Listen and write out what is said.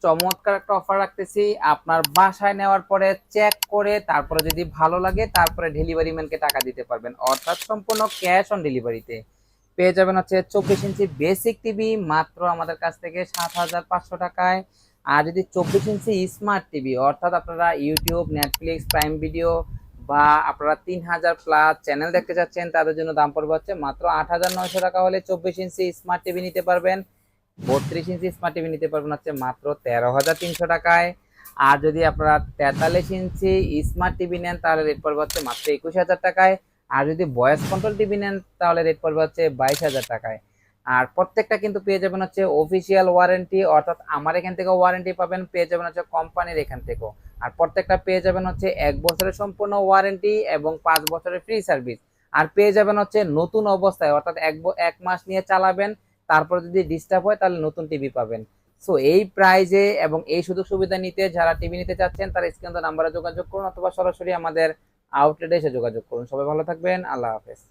চমৎকার একটা অফার রাখতেছি। আপনার বাসায় নেওয়ার পরে চেক করে তারপরে যদি ভালো লাগে তারপরে ডেলিভারি ম্যানকে টাকা দিতে পারবেন, অর্থাৎ সম্পূর্ণ ক্যাশ অন ডেলিভারিতে পেয়ে যাবেন হচ্ছে 24 ইঞ্চি বেসিক টিভি মাত্র আমাদের কাছ থেকে 7,500 টাকায়। আর যদি 24 ইঞ্চি স্মার্ট টিভি, অর্থাৎ আপনারা ইউটিউব, নেটফ্লিক্স, প্রাইম ভিডিও বা আপনারা 3,000+ চ্যানেল দেখতে চাচ্ছেন, তাদের জন্য দাম পড়বে হচ্ছে মাত্র 8,900 টাকা হলে 24 ইঞ্চি স্মার্ট টিভি নিতে পারবেন। 32 ইঞ্চি স্মার্ট টিভি নিতে পারবেন হচ্ছে মাত্র 13,300 টাকায়। আর যদি আপনারা 43 ইঞ্চি স্মার্ট টিভি নেন তাহলে রেট পড়বে হচ্ছে মাত্র 21,000 টাকায়। আর যদি ভয়েস কন্ট্রোল টিভি নেন তাহলে রেট পড়বে হচ্ছে 22,000 টাকায়। আর প্রত্যেকটা কিন্তু পেয়ে যাবেন হচ্ছে অফিসিয়াল ওয়ারেন্টি, অর্থাৎ আমার এখান থেকে ওয়ারেন্টি পাবেন, পেয়ে যাবেন হচ্ছে কোম্পানির এখান থেকেও। আর প্রত্যেকটা পেয়ে যাবেন হচ্ছে 1 বছরের সম্পূর্ণ ওয়ারেন্টি এবং 5 বছরের ফ্রি সার্ভিস। আর পেয়ে যাবেন হচ্ছে নতুন অবস্থায়, অর্থাৎ 1 মাস নিয়ে চালাবেন, তারপর যদি ডিস্টার্ব হয় তাহলে নতুন টিভি পাবেন। সো এই প্রাইজে এবং এই সুযোগ সুবিধা নিতে যারা টিভি নিতে চাচ্ছেন তারা স্ক্রিনে নাম্বারে যোগাযোগ করুন অথবা সরাসরি আমাদের আউটলেটে এসে যোগাযোগ করুন। সবাই ভালো থাকবেন, আল্লাহ হাফেজ।